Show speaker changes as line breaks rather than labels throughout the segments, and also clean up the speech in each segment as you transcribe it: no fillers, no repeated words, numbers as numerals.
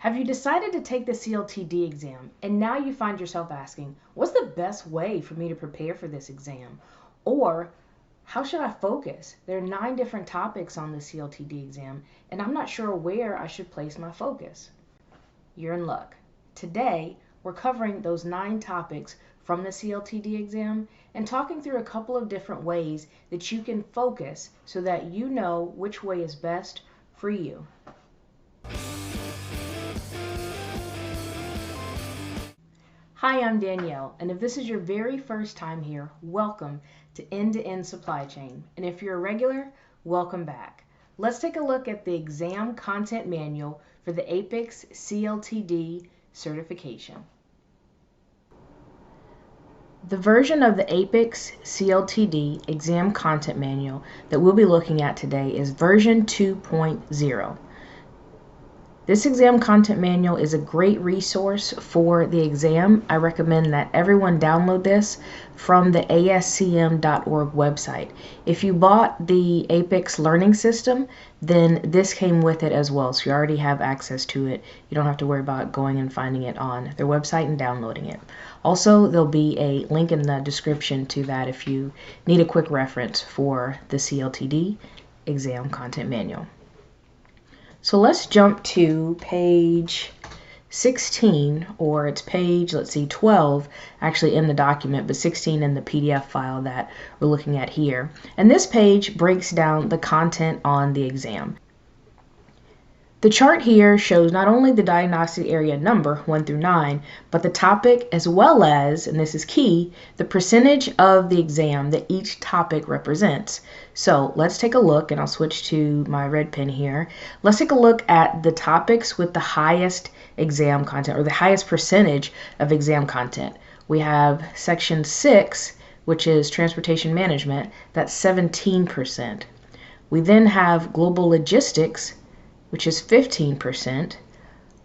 Have you decided to take the CLTD exam and now you find yourself asking, what's the best way for me to prepare for this exam? Or how should I focus? There are 9 different topics on the CLTD exam and I'm not sure where I should place my focus. You're in luck. Today, we're covering those 9 topics from the CLTD exam and talking through a couple of different ways that you can focus so that you know which way is best for you. Hi, I'm Danielle, and if this is your very first time here, welcome to End-to-End Supply Chain. And if you're a regular, welcome back. Let's take a look at the exam content manual for the APICS CLTD certification. The version of the APICS CLTD exam content manual that we'll be looking at today is version 2.0. This exam content manual is a great resource for the exam. I recommend that everyone download this from the ascm.org website. If you bought the APICS learning system, then this came with it as well, so you already have access to it. You don't have to worry about going and finding it on their website and downloading it. Also, there'll be a link in the description to that if you need a quick reference for the CLTD exam content manual. So let's jump to page 16, or it's page, 12 actually in the document, but 16 in the PDF file that we're looking at here. And this page breaks down the content on the exam. The chart here shows not only the diagnostic area number 1 through 9, but the topic as well as, and this is key, the percentage of the exam that each topic represents. So let's take a look, and I'll switch to my red pen here. Let's take a look at the topics with the highest exam content, or the highest percentage of exam content. We have section 6, which is transportation management, that's 17%. We then have global logistics, which is 15%,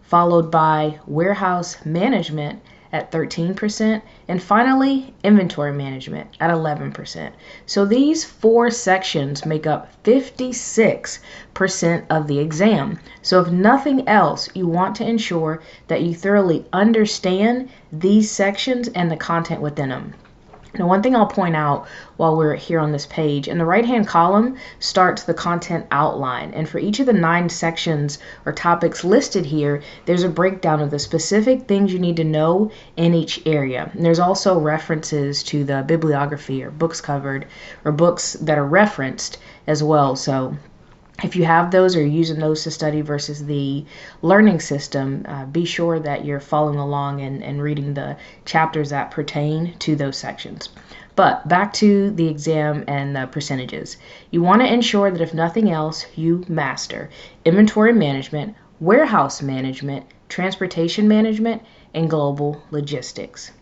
followed by warehouse management at 13%, and finally inventory management at 11%. So these 4 sections make up 56% of the exam. So if nothing else, you want to ensure that you thoroughly understand these sections and the content within them. Now, one thing I'll point out while we're here on this page, in the right-hand column starts the content outline. And for each of the 9 sections or topics listed here, there's a breakdown of the specific things you need to know in each area. And there's also references to the bibliography or books covered or books that are referenced as well. So if you have those or you're using those to study versus the learning system, be sure that you're following along and reading the chapters that pertain to those sections. But back to the exam and the percentages. You want to ensure that if nothing else, you master inventory management, warehouse management, transportation management, and global logistics.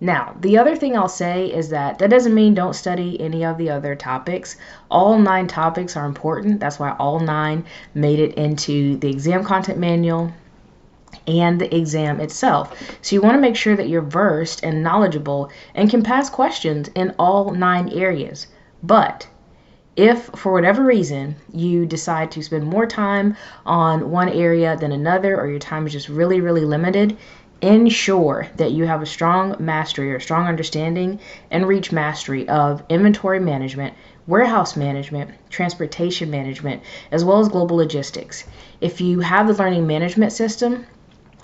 Now, the other thing I'll say is that doesn't mean don't study any of the other topics. All 9 topics are important. That's why all 9 made it into the exam content manual and the exam itself. So you want to make sure that you're versed and knowledgeable and can pass questions in all 9 areas. But if for whatever reason you decide to spend more time on one area than another, or your time is just really limited, ensure that you have a strong mastery or strong understanding and reach mastery of inventory management, warehouse management, transportation management, as well as global logistics. If you have the learning management system,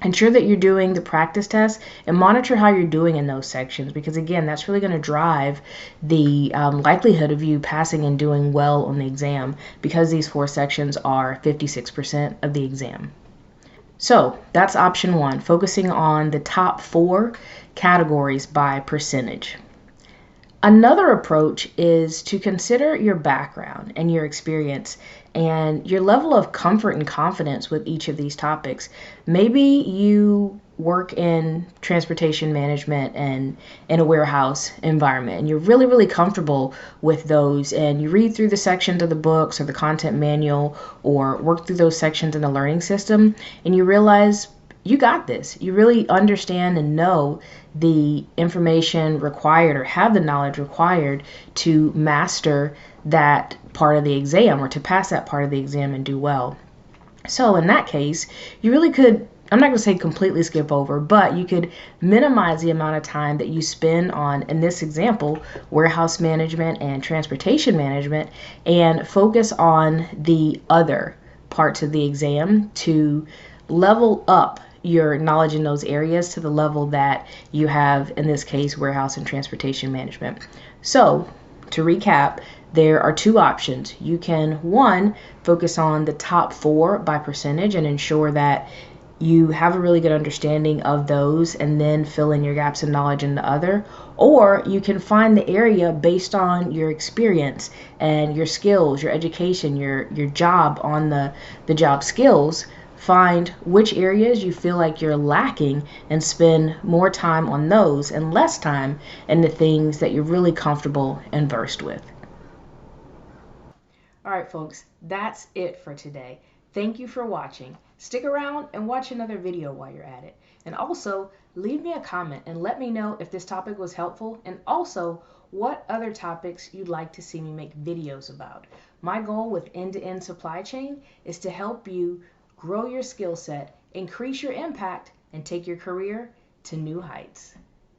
ensure that you're doing the practice tests and monitor how you're doing in those sections, because again, that's really going to drive the likelihood of you passing and doing well on the exam, because these 4 sections are 56% of the exam. So that's option 1, focusing on the top 4 categories by percentage. Another approach is to consider your background and your experience and your level of comfort and confidence with each of these topics. Maybe you work in transportation management and in a warehouse environment, and you're really comfortable with those, and you read through the sections of the books or the content manual or work through those sections in the learning system, and you realize you got this. You really understand and know the information required or have the knowledge required to master that part of the exam or to pass that part of the exam and do well. So in that case, you really could I'm not going to say completely skip over, but you could minimize the amount of time that you spend on, in this example, warehouse management and transportation management, and focus on the other parts of the exam to level up your knowledge in those areas to the level that you have, in this case, warehouse and transportation management. So, to recap, there are two options. You can, one, focus on the top 4 by percentage and ensure that you have a really good understanding of those and then fill in your gaps of knowledge in the other. Or you can find the area based on your experience and your skills, your education, your job on the job skills. Find which areas you feel like you're lacking and spend more time on those and less time in the things that you're really comfortable and versed with. All right, folks, that's it for today. Thank you for watching. Stick around and watch another video while you're at it. And also, leave me a comment and let me know if this topic was helpful, and also what other topics you'd like to see me make videos about. My goal with end-to-end supply chain is to help you grow your skill set, increase your impact, and take your career to new heights.